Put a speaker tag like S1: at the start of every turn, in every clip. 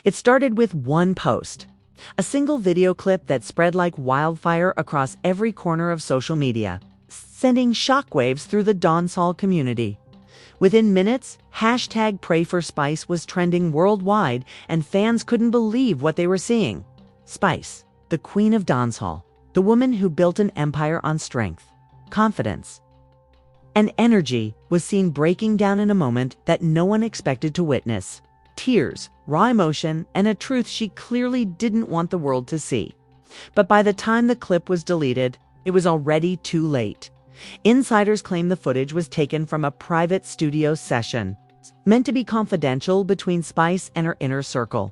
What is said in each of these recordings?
S1: It started with one post, a single video clip that spread like wildfire across every corner of social media, sending shockwaves through the dancehall community. Within minutes, hashtag Pray for Spice was trending worldwide, and fans couldn't believe what they were seeing. Spice, the queen of dancehall, the woman who built an empire on strength, confidence, and energy, was seen breaking down in a moment that no one expected to witness. Tears, raw emotion, and a truth she clearly didn't want the world to see. But by the time the clip was deleted, it was already too late. Insiders claim the footage was taken from a private studio session, meant to be confidential between Spice and her inner circle.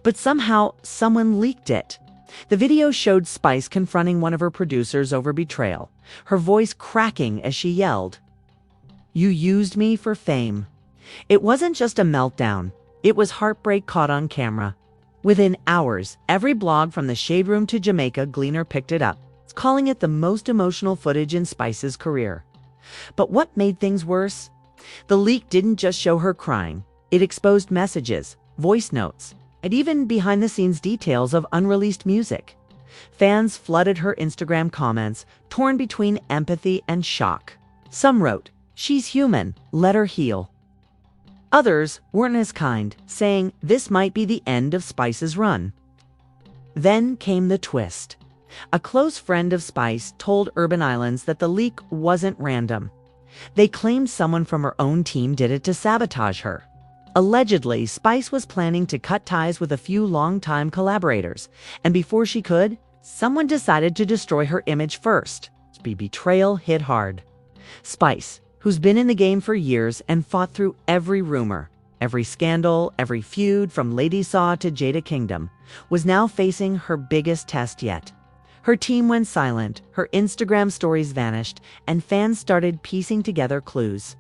S1: But somehow, someone leaked it. The video showed Spice confronting one of her producers over betrayal, her voice cracking as she yelled, "You used me for fame." It wasn't just a meltdown. It was heartbreak caught on camera. Within hours, every blog from the Shade Room to Jamaica Gleaner picked it up, calling it the most emotional footage in Spice's career. But what made things worse? The leak didn't just show her crying. It exposed messages, voice notes, and even behind-the-scenes details of unreleased music. Fans flooded her Instagram comments, torn between empathy and shock. Some wrote, "She's human, let her heal." Others weren't as kind, saying this might be the end of Spice's run. Then came the twist. A close friend of Spice told Urban Islands that the leak wasn't random. They claimed someone from her own team did it to sabotage her. Allegedly, Spice was planning to cut ties with a few longtime collaborators, and before she could, someone decided to destroy her image first. Betrayal hit hard. Spice, who's been in the game for years and fought through every rumor, every scandal, every feud from Lady Saw to Jada Kingdom, was now facing her biggest test yet. Her team went silent, her Instagram stories vanished, and fans started piecing together clues.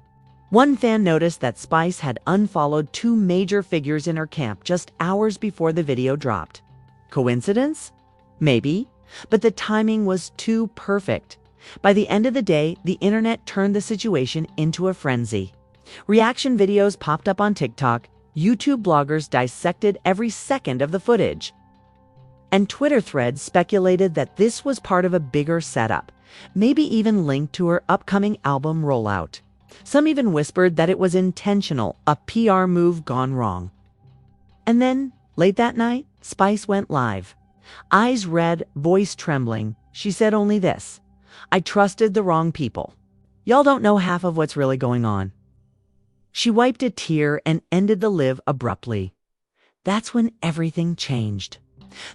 S1: One fan noticed that Spice had unfollowed two major figures in her camp just hours before the video dropped. Coincidence? Maybe, but the timing was too perfect. By the end of the day, the internet turned the situation into a frenzy. Reaction videos popped up on TikTok, YouTube bloggers dissected every second of the footage, and Twitter threads speculated that this was part of a bigger setup, maybe even linked to her upcoming album rollout. Some even whispered that it was intentional, a PR move gone wrong. And then, late that night, Spice went live. Eyes red, voice trembling, she said only this: "I trusted the wrong people. Y'all don't know half of what's really going on." She wiped a tear and ended the live abruptly. That's when everything changed.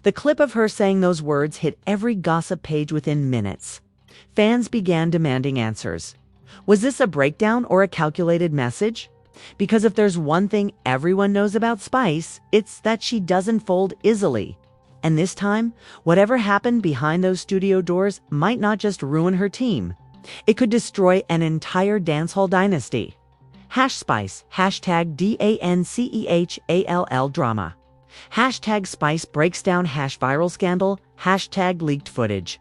S1: The clip of her saying those words hit every gossip page within minutes. Fans began demanding answers. Was this a breakdown or a calculated message? Because if there's one thing everyone knows about Spice, it's that she doesn't fold easily. And this time, whatever happened behind those studio doors might not just ruin her team. It could destroy an entire dancehall dynasty. #Spice, #DANCEHALL drama. #Spice breaks down #viral scandal, #leaked footage.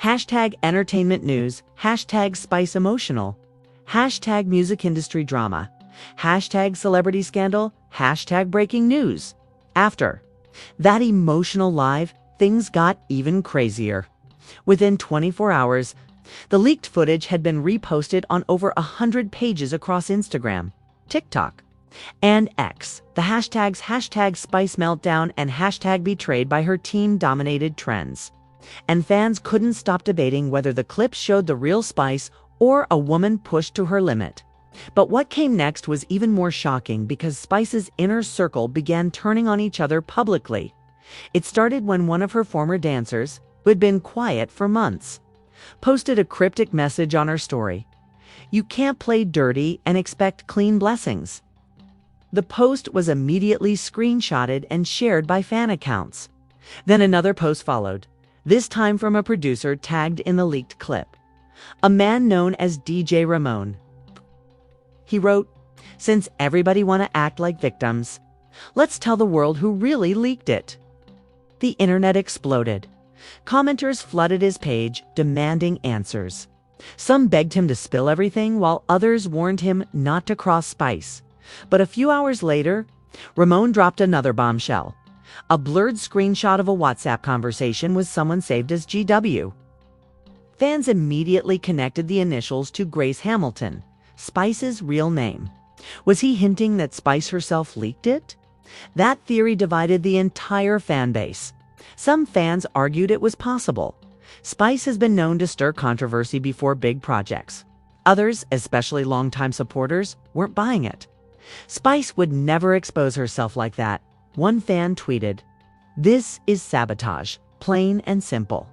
S1: #entertainment news, #Spice emotional. #music industry drama. #celebrity scandal, #breaking news. After that emotional live, things got even crazier. Within 24 hours, the leaked footage had been reposted on over 100 pages across Instagram, TikTok, and X. The hashtags #Spice meltdown and #betrayed by her team dominated trends. And fans couldn't stop debating whether the clip showed the real Spice or a woman pushed to her limit. But what came next was even more shocking because Spice's inner circle began turning on each other publicly. It started when one of her former dancers, who had been quiet for months, posted a cryptic message on her story: "You can't play dirty and expect clean blessings." The post was immediately screenshotted and shared by fan accounts. Then another post followed, this time from a producer tagged in the leaked clip, a man known as DJ Ramon. He wrote, "Since everybody want to act like victims, let's tell the world who really leaked it." The internet exploded. Commenters flooded his page, demanding answers. Some begged him to spill everything, while others warned him not to cross Spice. But a few hours later, Ramon dropped another bombshell. A blurred screenshot of a WhatsApp conversation with someone saved as GW. Fans immediately connected the initials to Grace Hamilton, Spice's real name. Was he hinting that Spice herself leaked it? That theory divided the entire fan base. Some fans argued it was possible. Spice has been known to stir controversy before big projects. Others, especially longtime supporters, weren't buying it. Spice would never expose herself like that. One fan tweeted, "This is sabotage, plain and simple."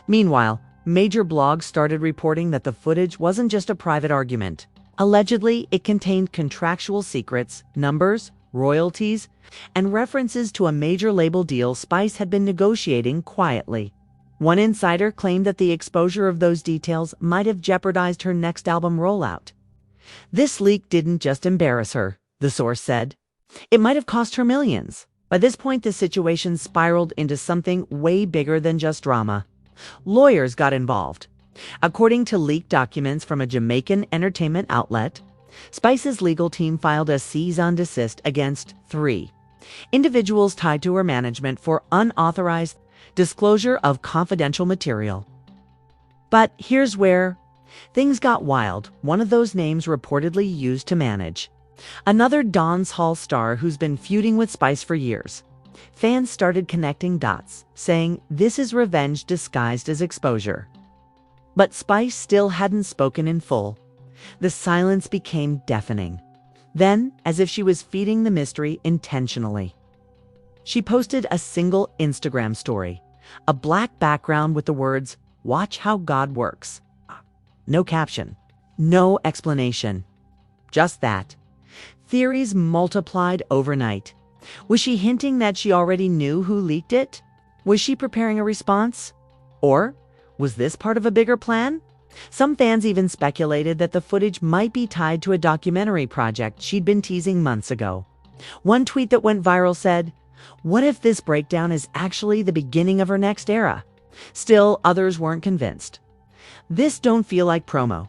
S1: Meanwhile, major blogs started reporting that the footage wasn't just a private argument. Allegedly, it contained contractual secrets, numbers, royalties, and references to a major label deal Spice had been negotiating quietly. One insider claimed that the exposure of those details might have jeopardized her next album rollout. This leak didn't just embarrass her, the source said. It might have cost her millions. By this point, the situation spiraled into something way bigger than just drama. Lawyers got involved. According to leaked documents from a Jamaican entertainment outlet, Spice's legal team filed a cease and desist against 3 individuals tied to her management for unauthorized disclosure of confidential material. But here's where things got wild. One of those names reportedly used to manage another dancehall star who's been feuding with Spice for years. Fans started connecting dots, saying this is revenge disguised as exposure. But Spice still hadn't spoken in full. The silence became deafening. Then, as if she was feeding the mystery intentionally, she posted a single Instagram story, a black background with the words, "Watch how God works." No caption, no explanation. Just that. Theories multiplied overnight. Was she hinting that she already knew who leaked it? Was she preparing a response? Or was this part of a bigger plan? Some fans even speculated that the footage might be tied to a documentary project she'd been teasing months ago. One tweet that went viral said, "What if this breakdown is actually the beginning of her next era?" Still, others weren't convinced. This don't feel like promo.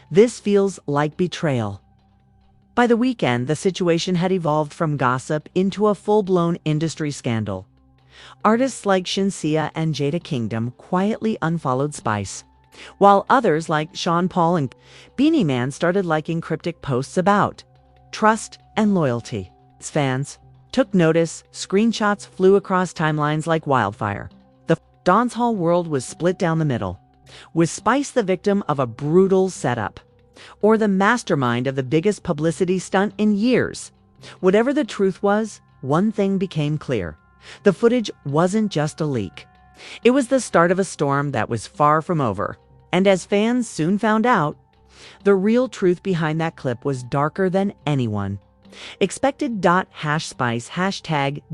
S1: This feels like betrayal. By the weekend, the situation had evolved from gossip into a full-blown industry scandal. Artists like Shinsia and Jada Kingdom quietly unfollowed Spice, while others like Sean Paul and Beanie Man started liking cryptic posts about trust and loyalty. Fans took notice, screenshots flew across timelines like wildfire. The dancehall world was split down the middle. Was Spice the victim of a brutal setup, or the mastermind of the biggest publicity stunt in years? Whatever the truth was, one thing became clear. The footage wasn't just a leak. It was the start of a storm that was far from over. And as fans soon found out, the real truth behind that clip was darker than anyone expected. #Spice,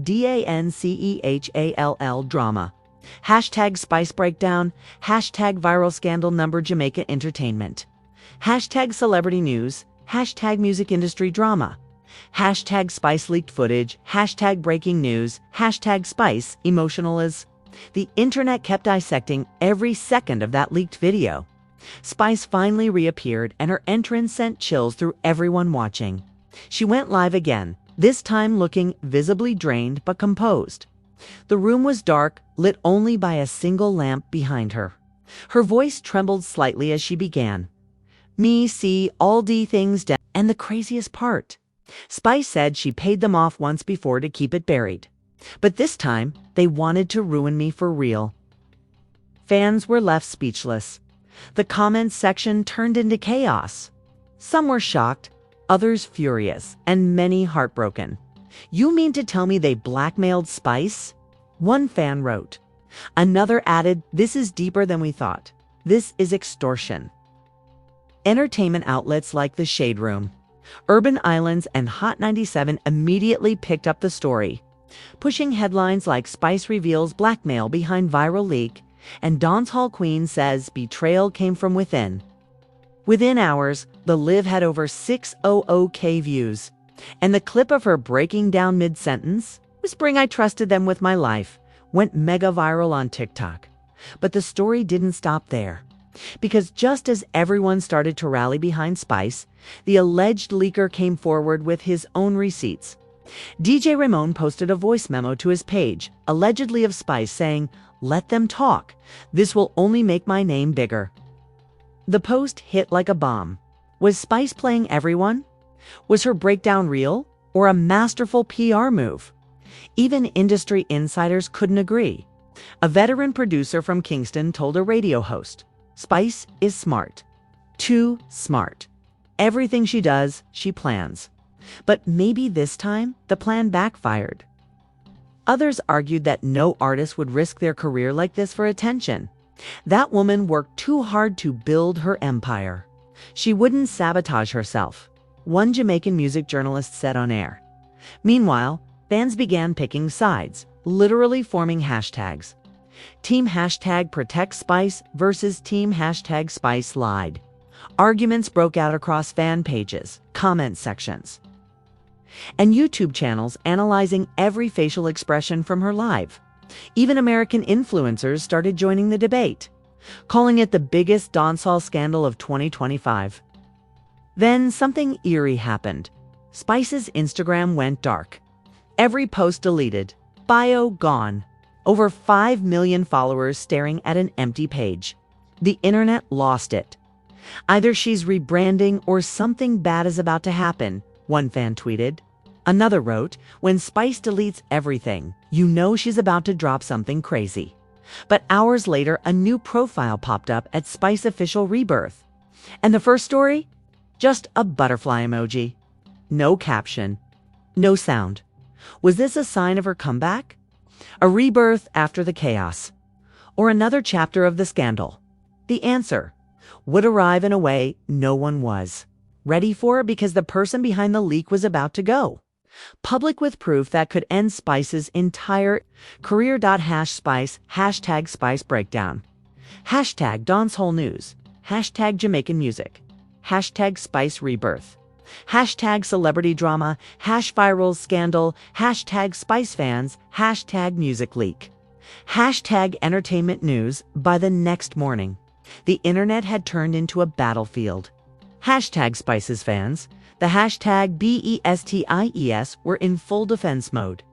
S1: #DANCEHALL drama, #Spice breakdown, #viral scandal number Jamaica entertainment, #celebrity news, #music industry drama, #Spice leaked footage, #breaking news, #Spice emotional as. The internet kept dissecting every second of that leaked video. Spice finally reappeared, and her entrance sent chills through everyone watching. She went live again, this time looking visibly drained but composed. The room was dark, lit only by a single lamp behind her. Her voice trembled slightly as she began. "Me see all de things down." And the craziest part, Spice said she paid them off once before to keep it buried. But this time, they wanted to ruin me for real. Fans were left speechless. The comments section turned into chaos. Some were shocked, others furious, and many heartbroken. "You mean to tell me they blackmailed Spice?" One fan wrote. Another added, "This is deeper than we thought. This is extortion." Entertainment outlets like The Shade Room, Urban Islands, and Hot 97 immediately picked up the story, pushing headlines like "Spice reveals blackmail behind viral leak" and "Dancehall Queen says betrayal came from within." Within hours, the live had over 600K views, and the clip of her breaking down mid-sentence, whispering "I trusted them with my life," went mega viral on TikTok. But the story didn't stop there. Because just as everyone started to rally behind Spice, the alleged leaker came forward with his own receipts, DJ Ramon posted a voice memo to his page, allegedly of Spice, saying, "Let them talk. This will only make my name bigger." The post hit like a bomb. Was Spice playing everyone? Was her breakdown real, or a masterful PR move? Even industry insiders couldn't agree. A veteran producer from Kingston told a radio host, "Spice is smart. Too smart. Everything she does, she plans. But maybe this time, the plan backfired." Others argued that no artist would risk their career like this for attention. That woman worked too hard to build her empire. She wouldn't sabotage herself, one Jamaican music journalist said on air. Meanwhile, fans began picking sides, literally forming hashtags. Team hashtag Protect Spice versus Team hashtag Spice Lied. Arguments broke out across fan pages, comment sections, and YouTube channels analyzing every facial expression from her live. Even American influencers started joining the debate, calling it the biggest dancehall scandal of 2025. Then something eerie happened. Spice's Instagram went dark. Every post deleted, bio gone. Over 5 million followers staring at an empty page. The internet lost it. "Either she's rebranding or something bad is about to happen," one fan tweeted. Another wrote, "When Spice deletes everything, you know she's about to drop something crazy." But hours later, a new profile popped up at Spice Official Rebirth. And the first story? Just a butterfly emoji. No caption. No sound. Was this a sign of her comeback? A rebirth after the chaos? Or another chapter of the scandal? The answer would arrive in a way no one was ready for, because the person behind the leak was about to go public with proof that could end Spice's entire career. #Spice, hashtag Spice Breakdown, hashtag dancehall news, hashtag Jamaican music, hashtag Spice Rebirth, hashtag celebrity drama, #viral scandal, hashtag Spice fans, hashtag music leak, hashtag entertainment news. By the next morning, the internet had turned into a battlefield. Hashtag Spice's fans, the hashtag BESTIES, were in full defense mode,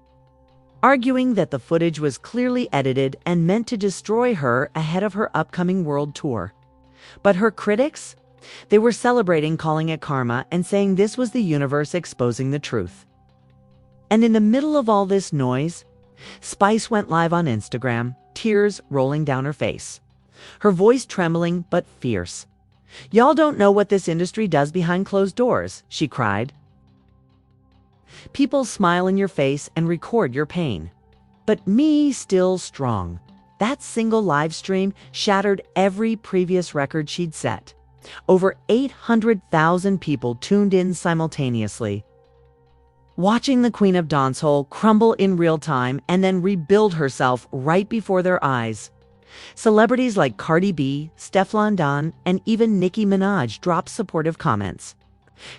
S1: arguing that the footage was clearly edited and meant to destroy her ahead of her upcoming world tour. But her critics? They were celebrating, calling it karma, and saying this was the universe exposing the truth. And in the middle of all this noise, Spice went live on Instagram, tears rolling down her face, her voice trembling but fierce. "Y'all don't know what this industry does behind closed doors," she cried. "People smile in your face and record your pain. But me still strong." That single live stream shattered every previous record she'd set. Over 800,000 people tuned in simultaneously, watching the Queen of Dancehall crumble in real time and then rebuild herself right before their eyes. Celebrities like Cardi B, Stefflon Don, and even Nicki Minaj dropped supportive comments.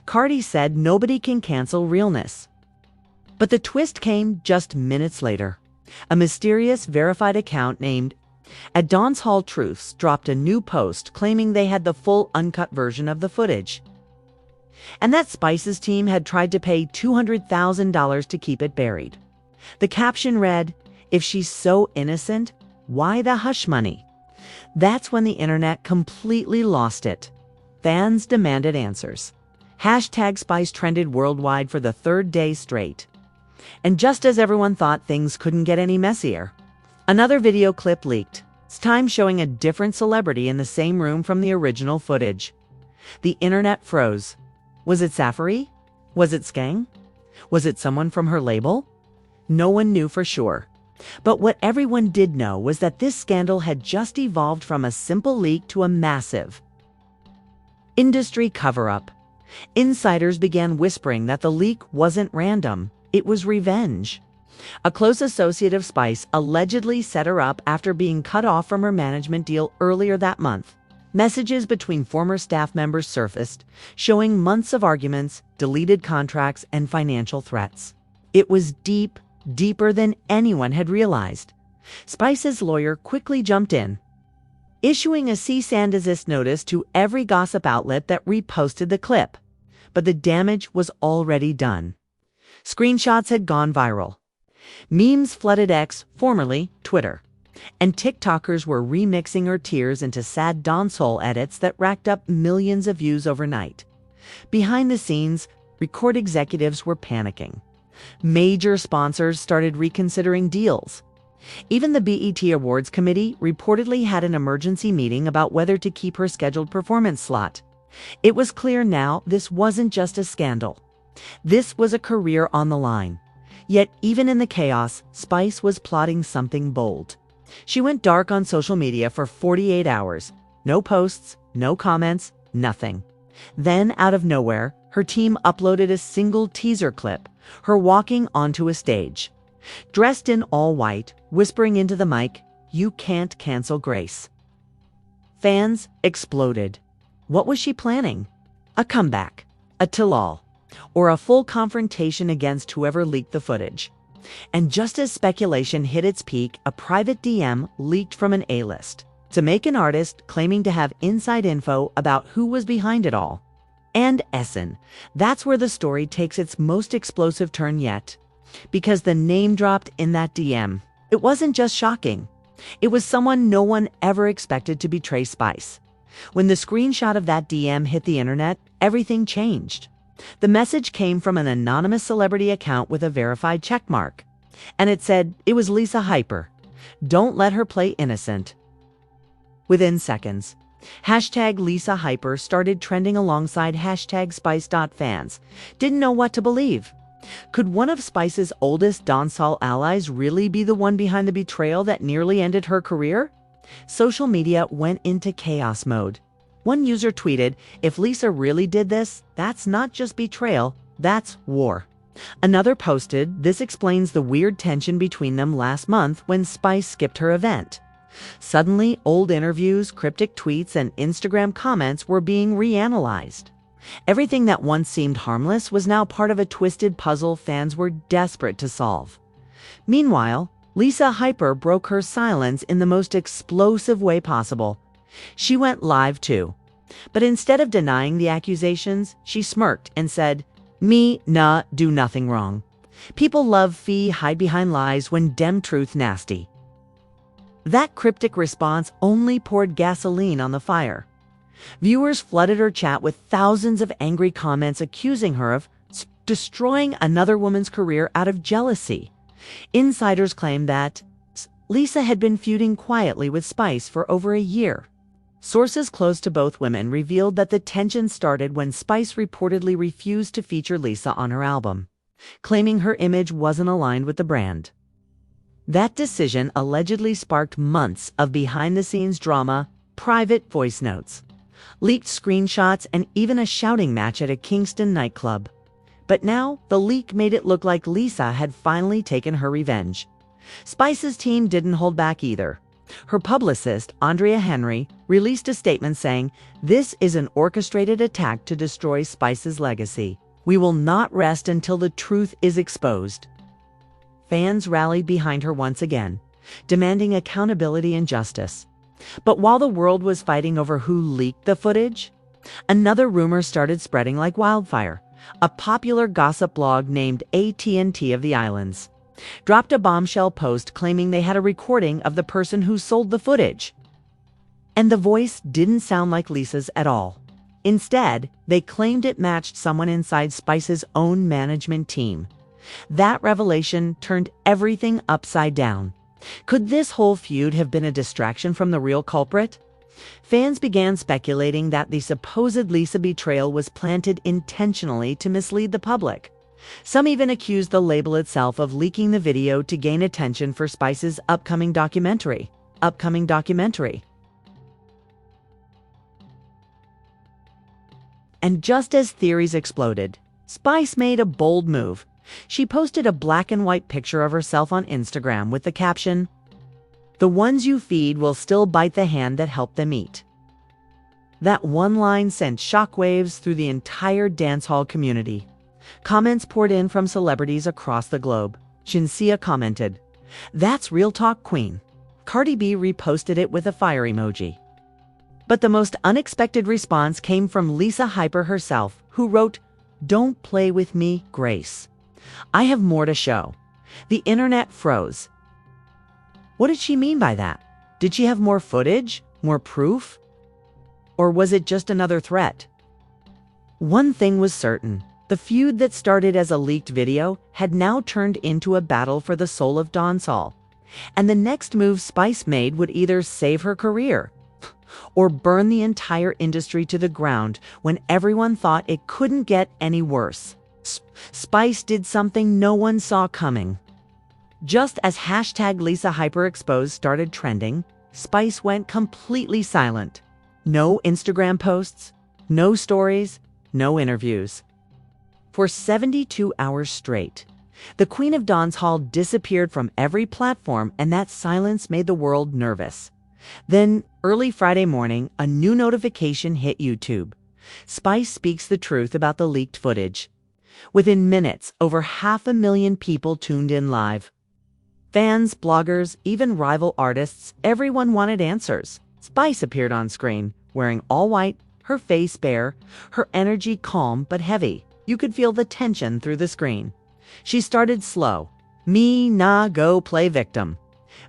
S1: Cardi said nobody can cancel realness. But the twist came just minutes later. A mysterious verified account named at Dancehall Truths dropped a new post claiming they had the full uncut version of the footage, and that Spice's team had tried to pay $200,000 to keep it buried. The caption read, "If she's so innocent, why the hush money?" That's when the internet completely lost it. Fans demanded answers. Hashtag Spice trended worldwide for the third day straight. And just as everyone thought things couldn't get any messier, another video clip leaked, this time showing a different celebrity in the same room from the original footage. The internet froze. Was it Safari? Was it Skeng? Was it someone from her label? No one knew for sure. But what everyone did know was that this scandal had just evolved from a simple leak to a massive industry cover-up. Insiders began whispering that the leak wasn't random, it was revenge. A close associate of Spice allegedly set her up after being cut off from her management deal earlier that month. Messages between former staff members surfaced, showing months of arguments, deleted contracts, and financial threats. It was deep, deeper than anyone had realized. Spice's lawyer quickly jumped in, issuing a cease and desist notice to every gossip outlet that reposted the clip. But the damage was already done. Screenshots had gone viral. Memes flooded X, formerly Twitter. And TikTokers were remixing her tears into sad dancehall edits that racked up millions of views overnight. Behind the scenes, record executives were panicking. Major sponsors started reconsidering deals. Even the BET Awards Committee reportedly had an emergency meeting about whether to keep her scheduled performance slot. It was clear now this wasn't just a scandal. This was a career on the line. Yet even in the chaos, Spice was plotting something bold. She went dark on social media for 48 hours. No posts, no comments, nothing. Then, out of nowhere, her team uploaded a single teaser clip, her walking onto a stage. Dressed in all white, whispering into the mic, "You can't cancel Grace." Fans exploded. What was she planning? A comeback, a tell-all, or a full confrontation against whoever leaked the footage? And just as speculation hit its peak, a private DM leaked from an A-list to make an artist claiming to have inside info about who was behind it all. And Essen. That's where the story takes its most explosive turn yet. Because the name dropped in that DM, it wasn't just shocking. It was someone no one ever expected to betray Spice. When the screenshot of that DM hit the internet, everything changed. The message came from an anonymous celebrity account with a verified checkmark. And it said it was Lisa Hyper. Don't let her play innocent. Within seconds, hashtag Lisa Hyper started trending alongside hashtag Spice.fans. Didn't know what to believe. Could one of Spice's oldest dancehall allies really be the one behind the betrayal that nearly ended her career? Social media went into chaos mode. One user tweeted, "If Lisa really did this, that's not just betrayal, that's war." Another posted, "This explains the weird tension between them last month when Spice skipped her event." Suddenly, old interviews, cryptic tweets, and Instagram comments were being reanalyzed. Everything that once seemed harmless was now part of a twisted puzzle fans were desperate to solve. Meanwhile, Lisa Hyper broke her silence in the most explosive way possible. She went live too. But instead of denying the accusations, she smirked and said, "Me, nah, do nothing wrong. People love fee hide behind lies when dem truth nasty." That cryptic response only poured gasoline on the fire. Viewers flooded her chat with thousands of angry comments accusing her of destroying another woman's career out of jealousy. Insiders claimed that Lisa had been feuding quietly with Spice for over a year. Sources close to both women revealed that the tension started when Spice reportedly refused to feature Lisa on her album, claiming her image wasn't aligned with the brand. That decision allegedly sparked months of behind-the-scenes drama, private voice notes, leaked screenshots, and even a shouting match at a Kingston nightclub. But now, the leak made it look like Lisa had finally taken her revenge. Spice's team didn't hold back either. Her publicist, Andrea Henry, released a statement saying, "This is an orchestrated attack to destroy Spice's legacy. We will not rest until the truth is exposed." Fans rallied behind her once again, demanding accountability and justice. But while the world was fighting over who leaked the footage, another rumor started spreading like wildfire. A popular gossip blog named AT&T of the Islands dropped a bombshell post claiming they had a recording of the person who sold the footage. And the voice didn't sound like Lisa's at all. Instead, they claimed it matched someone inside Spice's own management team. That revelation turned everything upside down. Could this whole feud have been a distraction from the real culprit? Fans began speculating that the supposed Lisa betrayal was planted intentionally to mislead the public. Some even accused the label itself of leaking the video to gain attention for Spice's upcoming documentary. And just as theories exploded, Spice made a bold move. She posted a black and white picture of herself on Instagram with the caption, "The ones you feed will still bite the hand that helped them eat." That one line sent shockwaves through the entire dancehall community. Comments poured in from celebrities across the globe. Shinsia commented, "That's real talk, queen." Cardi B reposted it with a fire emoji. But the most unexpected response came from Lisa Hyper herself, who wrote, "Don't play with me, Grace." "I have more to show." The internet froze. What did she mean by that? Did she have more footage? More proof? Or was it just another threat? One thing was certain. The feud that started as a leaked video had now turned into a battle for the soul of dancehall. And the next move Spice made would either save her career or burn the entire industry to the ground when everyone thought it couldn't get any worse. Spice did something no one saw coming. Just as hashtag Lisa Hyperexposed started trending, Spice went completely silent. No Instagram posts, no stories, no interviews. For 72 hours straight, the Queen of Dancehall disappeared from every platform, and that silence made the world nervous. Then, early Friday morning, a new notification hit YouTube. Spice speaks the truth about the leaked footage. Within minutes, over 500,000 people tuned in live. Fans, bloggers, even rival artists, everyone wanted answers. Spice appeared on screen, wearing all white, her face bare, her energy calm but heavy. You could feel the tension through the screen. She started slow. "Me nah go play victim.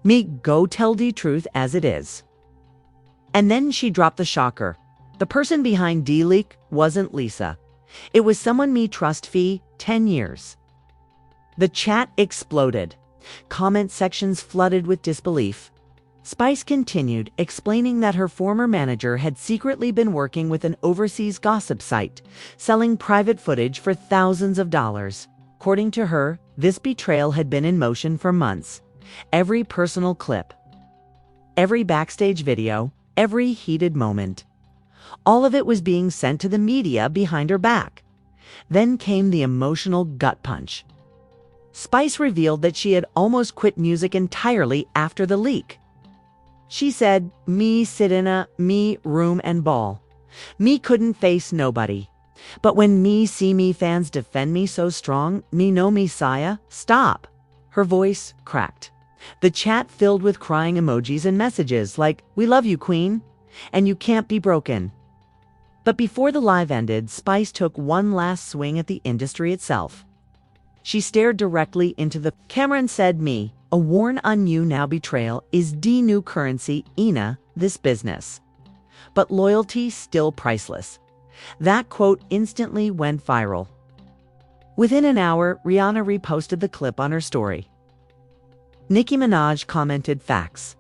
S1: Me go tell the truth as it is." And then she dropped the shocker. The person behind D-Leak wasn't Lisa. It was someone me trust fee 10 years. The chat exploded. Comment sections flooded with disbelief. Spice continued, explaining that her former manager had secretly been working with an overseas gossip site, selling private footage for thousands of dollars. According to her, this betrayal had been in motion for months. Every personal clip, every backstage video, every heated moment. All of it was being sent to the media behind her back. Then came the emotional gut punch. Spice revealed that she had almost quit music entirely after the leak. She said, "Me sit in a me room and ball. Me couldn't face nobody. But when me see me fans defend me so strong, me know me Saya, stop." Her voice cracked. The chat filled with crying emojis and messages like, "We love you, Queen, and you can't be broken." But before the live ended, Spice took one last swing at the industry itself. She stared directly into the camera and said, "Me, a warn on you now betrayal is the new currency, Ina, this business. But loyalty still priceless." That quote instantly went viral. Within an hour, Rihanna reposted the clip on her story. Nicki Minaj commented facts.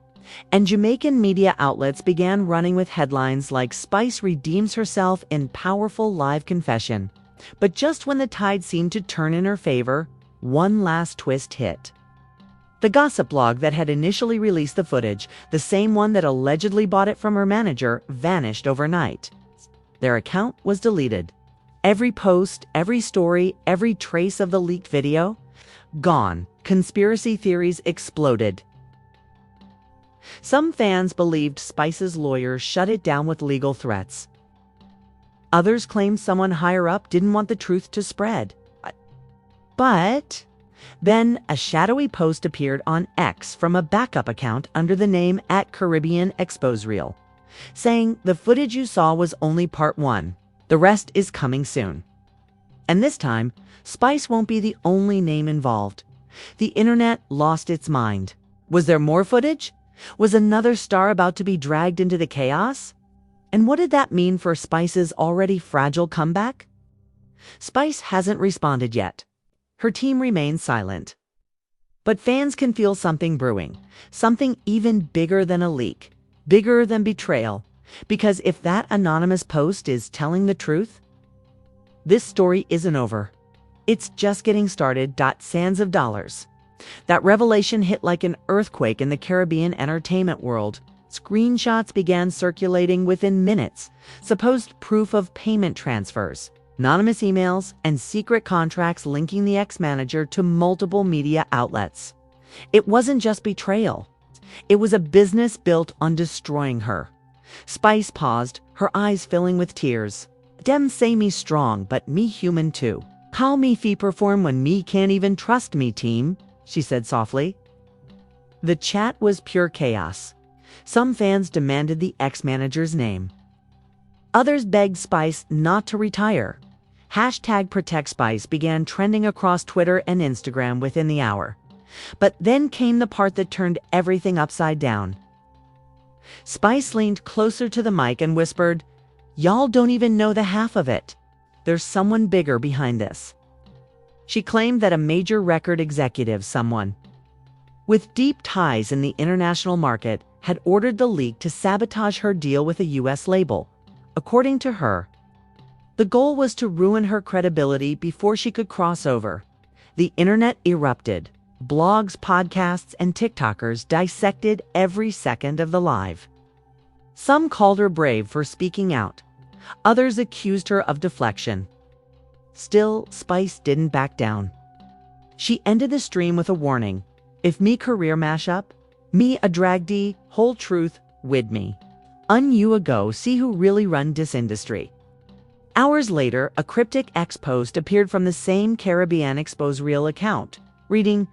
S1: And Jamaican media outlets began running with headlines like "Spice redeems herself in powerful live confession." But just when the tide seemed to turn in her favor, one last twist hit. The gossip blog that had initially released the footage, the same one that allegedly bought it from her manager, vanished overnight. Their account was deleted. Every post, every story, every trace of the leaked video, gone. Conspiracy theories exploded. Some fans believed Spice's lawyers shut it down with legal threats. Others claimed someone higher up didn't want the truth to spread. But then a shadowy post appeared on X from a backup account under the name @CaribbeanExposeReel, saying the footage you saw was only part 1. The rest is coming soon. And this time, Spice won't be the only name involved. The internet lost its mind. Was there more footage? Was another star about to be dragged into the chaos? And what did that mean for Spice's already fragile comeback? Spice hasn't responded yet. Her team remains silent. But fans can feel something brewing, something even bigger than a leak, bigger than betrayal. Because if that anonymous post is telling the truth, this story isn't over. It's just getting started. Sands of dollars. That revelation hit like an earthquake in the Caribbean entertainment world. Screenshots began circulating within minutes, supposed proof of payment transfers, anonymous emails, and secret contracts linking the ex-manager to multiple media outlets. It wasn't just betrayal. It was a business built on destroying her. Spice paused, her eyes filling with tears. "Dem say me strong, but me human too. How me fee perform when me can't even trust me team," she said softly. The chat was pure chaos. Some fans demanded the ex-manager's name. Others begged Spice not to retire. Hashtag ProtectSpice began trending across Twitter and Instagram within the hour. But then came the part that turned everything upside down. Spice leaned closer to the mic and whispered, "Y'all don't even know the half of it. There's someone bigger behind this." She claimed that a major record executive, someone with deep ties in the international market, had ordered the leak to sabotage her deal with a U.S. label. According to her, the goal was to ruin her credibility before she could cross over. The internet erupted. Blogs, podcasts, and TikTokers dissected every second of the live. Some called her brave for speaking out. Others accused her of deflection. Still, Spice didn't back down. She ended the stream with a warning. "If me career mash up, me a drag D, whole truth, wid me. You ago see who really run dis industry." Hours later, a cryptic X post appeared from the same Caribbean Expose Real account, reading,